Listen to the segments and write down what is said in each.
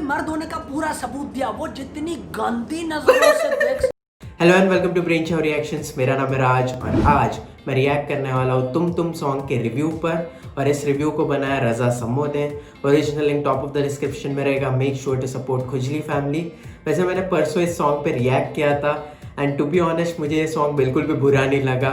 मर्द होने का पूरा सबूत दिया। वो जितनी गंदी नजरों से देख। Hello and welcome to brain shave reactions. मेरा नाम है राज और आज मैं रिएक्ट करने वाला हूँ तुम सॉन्ग के रिव्यू पर। और इस रिव्यू को बनाया रजा सम्मो ने। Original link top of the description में रहेगा। मेक श्योर टू सपोर्ट खुजली फैमिली। वैसे मैंने परसों इस सॉन्ग पे रिएक्ट किया था एंड टू बी ऑनेस्ट मुझे ये सॉन्ग बिल्कुल भी बुरा नहीं लगा।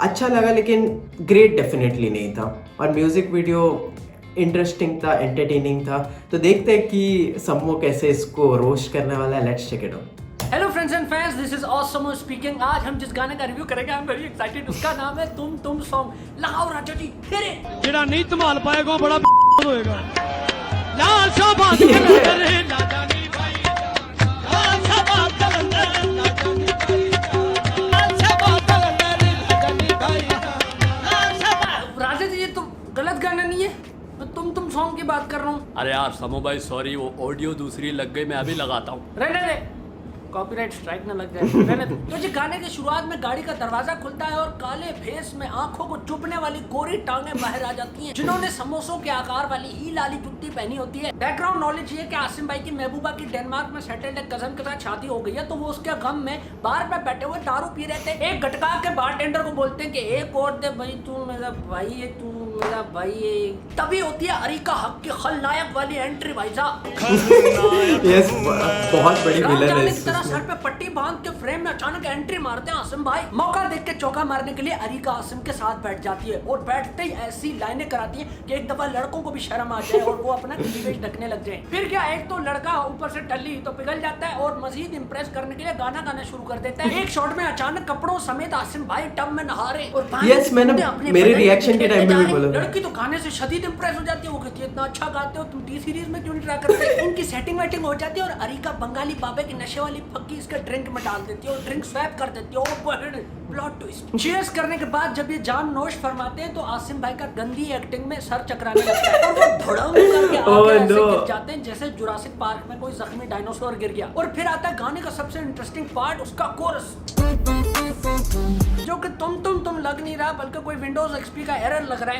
अच्छा लगा लेकिन ग्रेट डेफिनेटली नहीं था। और म्यूज़िक वीडियो इंटरेस्टिंग था, एंटरटेनिंग था। तो देखते हैं कि सम्मो कैसे इसको रोस्ट करने वाला है। Let's check it out. Hello friends and fans, this is awesome speaking. आज हम जिस गाने का रिव्यू करेंगे आई एम वेरी एक्साइटेड। उसका नाम है तुम सॉन्ग। लगाओ राजा जी फिर जेड़ा नहीं संभाल पाएगा बड़ा होएगा। लाल शाबाश करे लाजा नी भाई, लाल शाबाश करे लाजा नी भाई, लाल शाबाश करे लाजा नी भाई, लाल शाबाश। राजा जी ये तो गलत गाना नहीं है। मैं तुम सॉन्ग की बात कर रहा हूँ। अरे यार समो भाई सॉरी, वो ऑडियो दूसरी लग गई, मैं अभी लगाता हूँ। रहने दे, कॉपीराइट स्ट्राइक ना लग जाए। रहने दे। तो जी गाने की शुरुआत में गाड़ी का दरवाजा खुलता है और काले फेस में आंखों को चुभने वाली गोरी टांगे बाहर आ जाती हैं, जिन्होंने समोसों के आकार वाली ही लाली जुत्ती पहनी होती है। बैकग्राउंड नॉलेज ये कि आसिम भाई की महबूबा की डेनमार्क में सेटल्ड एक कजन के साथ शादी हो गई है, तो वो उसके गम में बार पे बैठे हुए दारू पी रहे थे। एक गटका के बारटेंडर को बोलते हैं कि एक और दे भाई, तू मेरा भाई है, तू मेरा भाई है। तभी होती है अरीका हक की खलनायक वाली एंट्री भाई साहब। यस, बहुत बड़ी विलन है इस तरह सर पे पट्टी बांध के फ्रेम में अचानक एंट्री मारते हैं आसिम भाई। मौका देख के चौका मारने के लिए अरीका आसिम के साथ बैठ जाती है और बैठते ही ऐसी लाइनें कराती है कि एक दफा लड़कों को भी शर्म आ जाए और वो अपना क्लीवेज ढकने लग जाए। फिर क्या, एक तो लड़का ऊपर से टल्ली तो पिघल जाता है और मजीद इंप्रेस करने के लिए गाना गाना शुरू कर देता है। एक शॉट में अचानक कपड़ों समेत आसिम भाई टब में नहा रहे और यस, मैंने मेरे रिएक्शन के टाइम में भी बोला। लड़की तो गाने से शदीद इंप्रेस हो जाती है। वो कहती है इतना अच्छा गाते हो तुम, टी सीरीज में क्यों नहीं ट्राई करते। इनकी सेटिंग वेटिंग हो जाती है और अरीका बंगाली बाबे की नशे वाली फक्की इसके ड्रिंक में डाल देती है और ड्रिंक स्वैप कर देती है। और प्लॉट ट्विस्ट। चीयर्स करने के बाद जब ये जान नोश फरमाते हैं तो आसिम भाई का गंदी एक्टिंग में सर चकराने लगता है और वो धड़म करके आगे ऐसे गिर जाते हैं जैसे जुरासिक पार्क में कोई जख्मी डायनासोर गिर गया। और फिर आता है गाने का सबसे इंटरेस्टिंग पार्ट, उसका कोरस, जो कि तुम लग नहीं रहा बल्कि कोई विंडोज एक्सपी का एरर लग रहा है।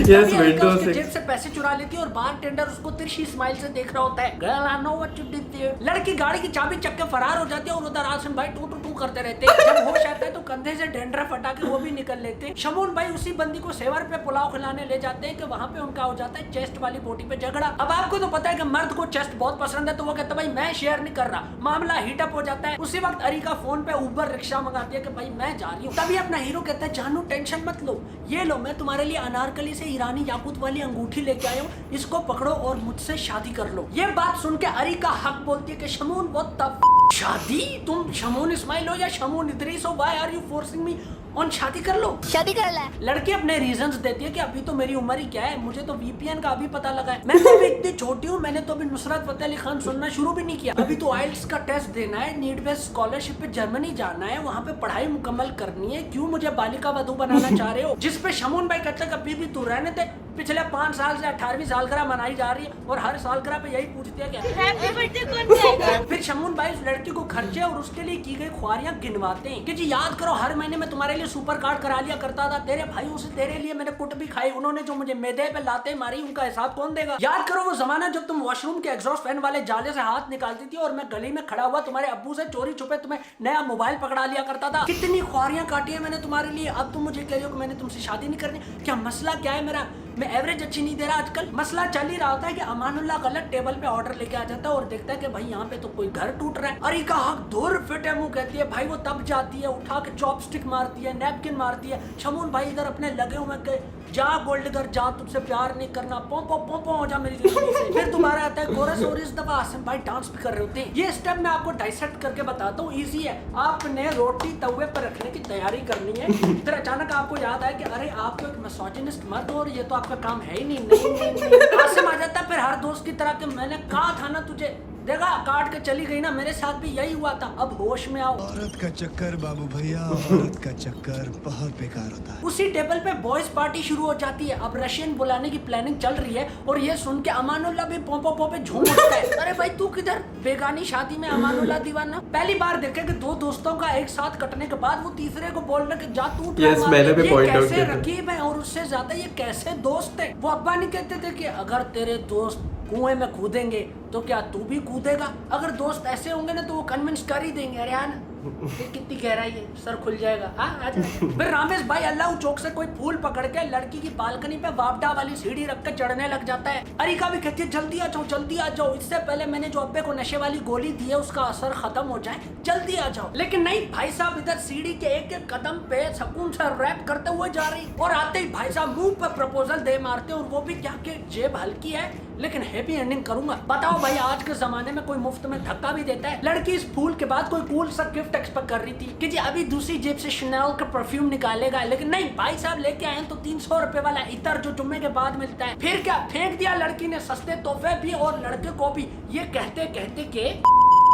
यस, विंडोज जेब से पैसे चुरा लेती है और बारटेंडर उसको तिरछी स्माइल से देख रहा होता है। Girl I know what you did there. लड़की गाड़ी की चाबी चक के फरार हो जाती है और उधर आसिम भाई टू करते रहते हैं। जब होश आता है तो कंधे से डेंड्रफ हटा के वो भी निकल लेते हैं। शमून भाई उसी बंदी को सेवर पे पुलाव खिलाने ले जाते हैं कि वहाँ पे उनका हो जाता है चेस्ट वाली बोटी पे झगड़ा। अब आपको तो पता है कि मर्द को चेस्ट बहुत पसंद है, तो वो कहता है भाई मैं शेयर नहीं कर रहा। मामला हीटअप हो जाता है। उसी वक्त अरीका फोन पे उबर रिक्शा मंगाती है कि भाई मैं जा रही हूँ। तभी अपना हीरो कहता है जानू टेंशन मत लो, ये लो मैं तुम्हारे लिए अनारकली से ईरानी याकूत वाली अंगूठी लेके आया हूँ, इसको पकड़ो और मुझसे शादी कर लो। ये बात सुन के अरीका हक बोलती है कि शमून वो तब शादी, तुम शमून इस्माइल हो या शमून इदरीस हो, why are you forcing me on शादी कर लो, शादी कर ले। लड़की अपने रीजंस देती है कि अभी तो मेरी उम्र ही क्या है, मुझे तो वीपीएन का अभी पता लगा है, मैं तो अभी इतनी छोटी हूँ, मैंने तो अभी नुसरत फतेह अली खान सुनना शुरू भी नहीं किया, अभी तो आइल्स का टेस्ट देना है, नीड बेस्ड स्कॉलरशिप पे जर्मनी जाना है, वहाँ पे पढ़ाई मुकम्मल करनी है, क्यों मुझे बालिका वधू बनाना चाह रहे हो। जिस पे शमून भाई कहते अभी भी तू रहने दे, पिछले 5 साल से 18वीं सालगिरह मनाई जा रही है और हर सालगिरह पे यही पूछती है क्या। फिर शमून भाई उस लड़की को खर्चे और उसके लिए की गई ख्वारियां गिनवाते हैं कि जी याद करो हर महीने में तुम्हारे लिए सुपर कार्ड करा लिया करता था, तेरे भाइयों से तेरे लिए मैंने कुट भी खाई, उन्होंने जो मुझे मैदे पे लाते मारी उनका हिसाब कौन देगा। याद करो वो जमाना जब तुम वॉशरूम के एग्जॉस्ट फैन वाले जाले से हाथ निकालती थी और मैं गली में खड़ा हुआ तुम्हारे अब्बू से चोरी छुपे तुम्हें नया मोबाइल पकड़ा लिया करता था। कितनी ख्वारियां काटी है मैंने तुम्हारे लिए, अब तुम मुझे कह रही हो कि मैंने तुमसे शादी नहीं करनी। क्या मसला क्या है मेरा, मैं एवरेज अच्छी नहीं दे रहा आजकल। मसला चल ही रहा होता है कि अमानुल्लाह गलत टेबल पे ऑर्डर लेके आ जाता है और देखता है कि भाई यहाँ पे तो कोई घर टूट रहा है। अरीका हक दूर फिट है मुंह कहती है, भाई वो तब जाती है उठा के चॉपस्टिक मारती है, नैपकिन मारती है। शमून भाई इधर अपने लगे हुए के जा गोल्ड घर जा, तुझसे प्यार नहीं करना, पोंपो हो जा मेरी जिंदगी से। फिर दोबारा आता है कोरस और इस दफा आसिम भाई डांस भी कर रहे होते हैं। ये स्टेप मैं आपको डाइसेक्ट करके बताता हूँ, इजी है। आपने रोटी तवे पर रखने की तैयारी करनी है, फिर अचानक आपको याद आया कि अरे आप तो एक मिसोजिनिस्ट मर्द हो और ये तो आपका काम है ही नहीं। आसिम आ जाता है फिर हर दोस्त की तरह कि मैंने कहा था ना तुझे, देखा काट के चली गई ना, मेरे साथ भी यही हुआ था, अब होश में आओ। औरत का चक्कर बाबू भैया, औरत का चक्कर बहुत बेकार होता है। उसी टेबल पे बॉयज पार्टी शुरू हो जाती है। अब रशियन बुलाने की प्लानिंग चल रही है और ये सुन के अमानुल्लाह भी पोंपो पे झूम उठता है। अरे भाई तू किधर, बेगानी शादी में अमानुल्लाह दीवाना। पहली बार देखे कि 2 दोस्तों का एक साथ कटने के बाद वो तीसरे को बोल रहे कि जा तू कैसे रकीब है और उससे ज्यादा ये कैसे दोस्त है। वो अब्बा नहीं कहते थे कि अगर तेरे दोस्त कुएं में कूदेंगे तो क्या तू भी कूदेगा? अगर दोस्त ऐसे होंगे ना तो वो कन्विंस कर ही देंगे, अरे हाँ ना ये कितनी गहराई है, सर खुल जाएगा। हाँ आजा। फिर रामेश भाई अल्लाह चौक से कोई फूल पकड़ के लड़की की बालकनी पे वापडा वाली सीढ़ी रख के चढ़ने लग जाता है। अरिका भी कहती है जल्दी आ जाओ, जल्दी आ जाओ, इससे पहले मैंने जो अब्बे को नशे वाली गोली दी है उसका असर खत्म हो जाए, जल्दी आ जाओ। लेकिन नहीं, भाई साहब इधर सीढ़ी के एक एक कदम पे सुकून से रैप करते हुए जा रही और आते ही भाई साहब मुंह पे प्रपोजल दे मारते और वो भी क्या कि जेब हल्की है लेकिन हैप्पी एंडिंग करूंगा। बताओ भाई आज के जमाने में कोई मुफ्त में धक्का भी देता है? लड़की इस फूल के बाद कोई कूल सा गिफ्ट एक्सपेक्ट कर रही थी कि जी अभी दूसरी जेब से शनेल का परफ्यूम निकालेगा, लेकिन नहीं, भाई साहब लेके आए तो 300 रुपए वाला इतर जो जुम्मे के बाद मिलता है। फिर क्या फेंक दिया लड़की ने सस्ते तोहफे भी और लड़के को भी, ये कहते कहते के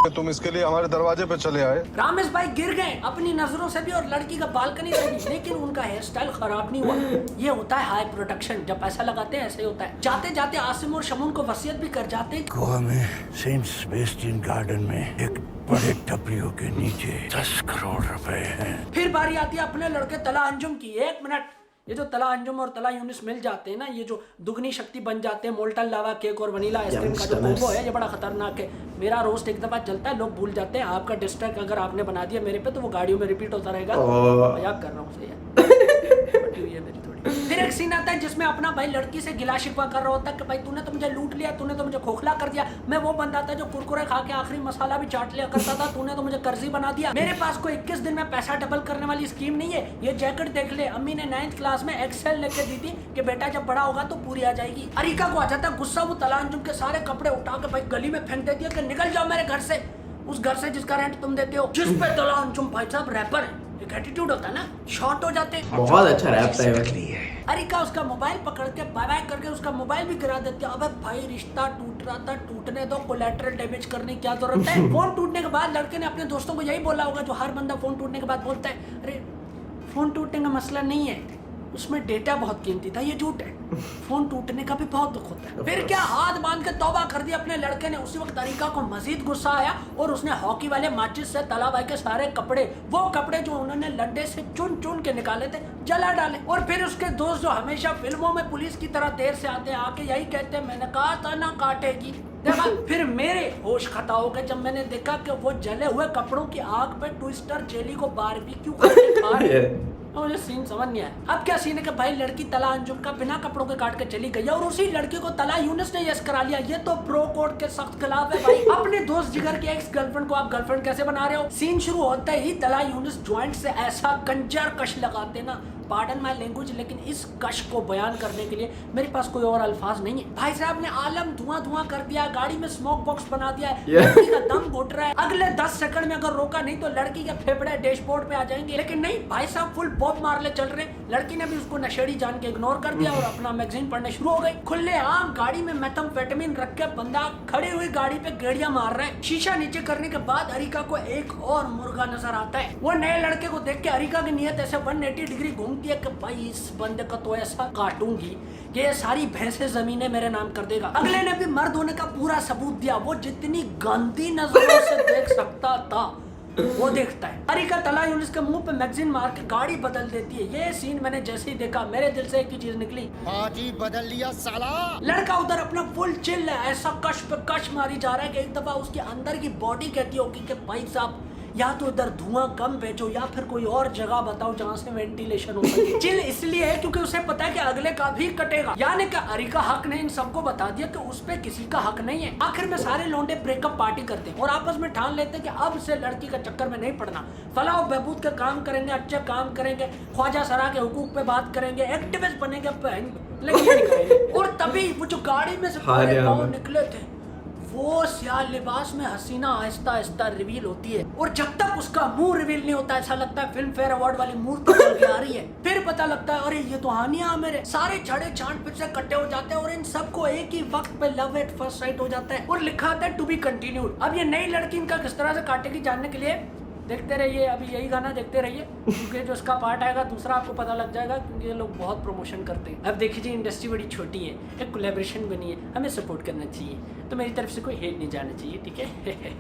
तुम इसके लिए हमारे दरवाजे पे चले आए। रामेश भाई गिर गए अपनी नजरों से भी और लड़की का बालकनी से भी, लेकिन उनका हेयर स्टाइल खराब नहीं हुआ। ये होता है हाई प्रोडक्शन, जब पैसा लगाते हैं ऐसे ही होता है। जाते जाते आसिम और शमून को वसीयत भी कर जाते हैं। गोवा में सेंट सेबेस्टियन गार्डन में एक बड़े टपरियों के नीचे 10 करोड़ रुपए हैं। फिर बारी आती है अपने लड़के तला अंजुम की। एक मिनट, ये जो तला अंजुम और तला यूनिस मिल जाते हैं ना, ये जो दुगनी शक्ति बन जाते हैं, मोल्टन लावा केक और वनीला आइसक्रीम का जो कॉम्बो है, ये बड़ा खतरनाक है। मेरा रोस्ट एक दफा चलता है, लोग भूल जाते हैं। आपका डिस्ट्रैक्ट अगर आपने बना दिया मेरे पे तो वो गाड़ियों में रिपीट होता रहेगा। मजाक कर रहा हूँ सही है। है मेरी थोड़ी। फिर एक सीन आता है जिसमें अपना भाई लड़की से गिला शिकवा कर रहा होता है कि भाई तूने तो मुझे लूट लिया, तूने तो मुझे खोखला कर दिया, मैं वो बंदा था जो कुरकुरे खा के आखिरी मसाला भी चाट लिया करता था, तूने तो मुझे कर्जी बना दिया। मेरे पास कोई 21 दिन में पैसा डबल करने वाली स्कीम नहीं है। ये जैकेट देख ले, अम्मी ने 9th क्लास में एक्सेल लेके दी थी कि बेटा जब बड़ा होगा तो पूरी आ जाएगी। अरिका को आ जाता गुस्सा, वो तला अंजुम के सारे कपड़े उठा के भाई गली में फेंक देती है कि निकल जाओ मेरे घर से, उस घर से जिसका रेंट तुम देते हो। जिस पे तला अंजुम भाई साहब रैपर है, एक एटीट्यूड होता है ना, शॉर्ट हो जाते। बहुत अच्छा रैप है। अरिका उसका मोबाइल पकड़ के बाय बाय करके उसका मोबाइल भी गिरा देती है। अबे भाई रिश्ता टूट रहा था, टूटने दो, कोलैटरल डैमेज करने की क्या जरूरत है। फोन टूटने के बाद लड़के ने अपने दोस्तों को यही बोला होगा जो हर बंदा फोन टूटने के बाद बोलता है, अरे फोन टूटने का मसला नहीं है, उसमें डेटा बहुत कीमती था, ये झूठ है। फोन टूटने का भी बहुत दुख होता है। फिर क्या हाथ बांध के तौबा कर दी अपने लड़के ने। उसी वक्त अरिका को मजीद गुस्सा आया और उसने हॉकी वाले माचिस से तला भाई के सारे कपड़े, वो कपड़े जो उन्होंने लड्डे से चुन चुन के निकाले थे, जला डाले। और फिर उसके दोस्त जो हमेशा फिल्मों में पुलिस की तरह देर से आते हैं, आके यही कहते हैं मैंने कहा था ना काटेगी। देखा, फिर मेरे होश खता हो गए जब मैंने देखा कि वो जले हुए कपड़ों की आग पे ट्विस्टर जेली को बारबेक्यू करके खा रहे हैं। मुझे सीन समझ नहीं आया। अब क्या सीन है कि भाई लड़की तला अंजुम का बिना कपड़ों के काट के चली गई और उसी लड़की को तला यूनिस ने यस करा लिया। ये तो प्रो कोड के सख्त खिलाफ है भाई। अपने दोस्त जिगर की एक्स गर्लफ्रेंड को आप गर्लफ्रेंड कैसे बना रहे हो? सीन शुरू होता ही तला यूनिस ज्वाइंट से ऐसा कंजर कश लगाते ना, पार्डन माय लैंग्वेज, लेकिन इस कश को बयान करने के लिए मेरे पास कोई और अल्फाज नहीं है। भाई साहब ने आलम धुआं धुआं कर दिया, गाड़ी में स्मोक बॉक्स बना दिया है, लड़की का दम घुट रहा है। अगले 10 सेकंड में अगर रोका नहीं तो लड़की के फेफड़े डैशबोर्ड पे आ जाएंगे, लेकिन नहीं, भाई साहब फुल बॉब मारले चल रहे। लड़की ने भी उसको नशेड़ी जान के इग्नोर कर दिया और अपना मैगजीन पढ़ने शुरू हो गई। खुले आम गाड़ी में मेथाम्फेटामिन रख के बंदा खड़ी हुई गाड़ी पे गेड़िया मार रहा है। शीशा नीचे करने के बाद अरिका को एक और मुर्गा नजर आता है। वो नए लड़के को देख के अरिका की नीयत ऐसे 180 डिग्री घूमती है कि भाई इस बंदे का तो ऐसा काटूंगी कि ये सारी भैंसे जमीनें मेरे नाम कर देगा। अगले ने भी मर्द होने का पूरा सबूत दिया। वो जितनी गंदी नजरों से देख सकता था वो देखता है। अरिका तला यूनिस के मुंह पे मैगजीन मार के गाड़ी बदल देती है। ये सीन मैंने जैसे ही देखा मेरे दिल से एक ही चीज निकली, बाजी बदल लिया साला। लड़का उधर अपना फुल चिल है, ऐसा कश पे कश मारी जा रहा है कि एक दफा उसके अंदर की बॉडी कहती होगी कि भाई साहब या तो इधर धुआं कम भेजो या फिर कोई और जगह बताओ जहाँ से वेंटिलेशन हो सके। चिल इसलिए है क्योंकि उसे पता है कि अगले का भी कटेगा। यानी कि अरिका हक ने इन सबको बता दिया कि उस पे किसी का हक नहीं है। आखिर में सारे लौंडे ब्रेकअप पार्टी करते हैं और आपस में ठान लेते हैं कि अब से लड़की का चक्कर में नहीं पड़ना। फलाह और बहबूद के काम करेंगे, अच्छे काम करेंगे, ख्वाजा सरा के हुकूक पे बात करेंगे, एक्टिविस्ट बनेंगे, और तभी वो जो गाड़ी में से पाँव निकले थे वो सियाह लिबास में हसीना आहिस्ता आहिस्ता रिवील होती है। और जब तक उसका मुंह रिवील नहीं होता ऐसा लगता है फिल्म फेयर अवार्ड वाली मूर्ति चल के आ रही है। फिर पता लगता है अरे ये तो हानिया मेरे सारे छड़े छांट फिर से इकट्ठे हो जाते हैं और इन सबको एक ही वक्त पे लव एट फर्स्ट साइट हो जाता है और लिखा आता है टू बी कंटिन्यूड। अब ये नई लड़की इनका किस तरह से काटेगी जानने के लिए देखते रहिए, अभी यही गाना देखते रहिए क्योंकि जो इसका पार्ट आएगा दूसरा आपको पता लग जाएगा क्योंकि ये लोग बहुत प्रमोशन करते हैं। अब देखिए इंडस्ट्री बड़ी छोटी है, एक कोलैबोरेशन बनी है, हमें सपोर्ट करना चाहिए, तो मेरी तरफ से कोई हेट नहीं जाना चाहिए, ठीक है।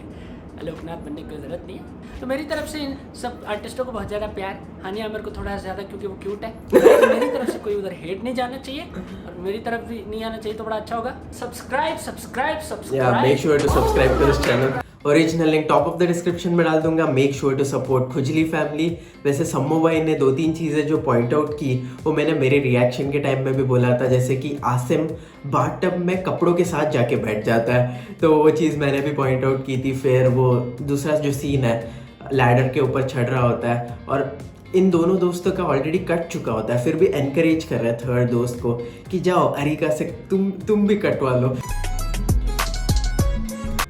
लोकनाथ बनने की कोई ज़रूरत नहीं है। तो मेरी तरफ से इन सब आर्टिस्टों को बहुत ज़्यादा प्यार, हानिया मेरे को थोड़ा ज़्यादा क्योंकि वो क्यूट है। तो मेरी तरफ से कोई उधर हेट नहीं जाना चाहिए और मेरी तरफ भी नहीं आना चाहिए तो बड़ा अच्छा होगा। सब्सक्राइब सब्सक्राइब या subscribe. Make sure to subscribe to this channel. Original link top of the description में डाल दूंगा। मेक श्योर टू सपोर्ट खुजली फैमिली। वैसे सम्मो भाई ने 2-3 चीज़ें जो पॉइंट आउट की वो मैंने मेरे रिएक्शन के टाइम में भी बोला था, जैसे कि आसिम बाथटब में कपड़ों के साथ जाके बैठ जाता है, तो वो चीज़ मैंने भी पॉइंट आउट की थी। फिर वो दूसरा जो सीन है लैडर के ऊपर चढ़ रहा होता है और इन दोनों दोस्तों का ऑलरेडी कट चुका होता है, फिर भी एनकरेज कर रहा है थर्ड दोस्त को कि जाओ अरिका से तुम भी कटवा लो।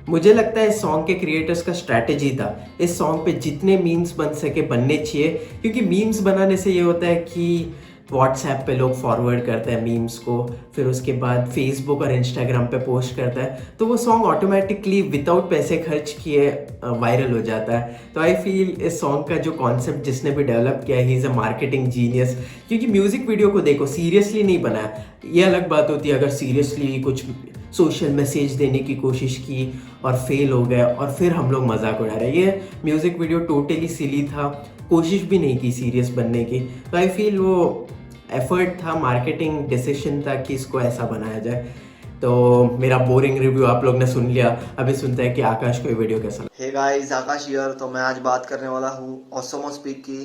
मुझे लगता है इस सॉन्ग के क्रिएटर्स का स्ट्रैटेजी था इस सॉन्ग पे जितने मीम्स बन सके बनने चाहिए, क्योंकि मीम्स बनाने से ये होता है कि व्हाट्सएप पे लोग फॉरवर्ड करते हैं मीम्स को, फिर उसके बाद फेसबुक और इंस्टाग्राम पे पोस्ट करता है, तो वो सॉन्ग ऑटोमेटिकली विदाउट पैसे खर्च किए वायरल हो जाता है। तो आई फील इस सॉन्ग का जो कॉन्सेप्ट जिसने भी डेवलप किया he is a marketing genius, क्योंकि म्यूज़िक वीडियो को देखो सीरियसली नहीं बनाया। ये अलग बात होती है अगर सीरियसली कुछ सोशल मैसेज देने की कोशिश की और फेल हो गया और फिर हम लोग मजाक उड़ा रहे हैं। ये म्यूज़िक वीडियो टोटली सिली था, कोशिश भी नहीं की सीरियस बनने की। तो आई फील वो एफर्ट था, मार्केटिंग डिसीजन था कि इसको ऐसा बनाया जाए। तो मेरा बोरिंग रिव्यू आप लोग ने सुन लिया, अभी सुनते हैं कि आकाश को ये वीडियो कैसा लगा। Hey guys, Akash here. तो मैं आज बात करने वाला हूँ ऑसमो स्पीक की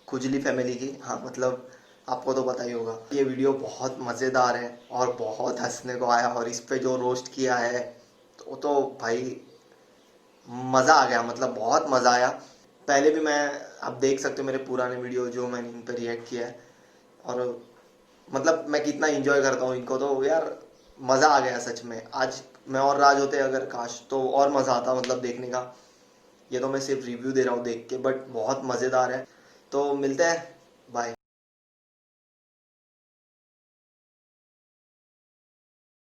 खुजली फैमिली की। हाँ मतलब आपको तो पता ही होगा। ये वीडियो बहुत मज़ेदार है और बहुत हंसने को आया, और इस पे जो रोस्ट किया है तो भाई मज़ा आ गया, मतलब बहुत मज़ा आया। पहले भी आप देख सकते हो मेरे पुराने वीडियो जो मैंने इन पर रिएक्ट किया है, और मतलब मैं कितना एंजॉय करता हूँ इनको, तो यार मज़ा आ गया सच में। आज मैं और राज होते अगर काश तो और मज़ा आता मतलब देखने का। ये तो मैं सिर्फ रिव्यू दे रहा हूँ देख के, बट बहुत मज़ेदार है। तो मिलते हैं, बाय।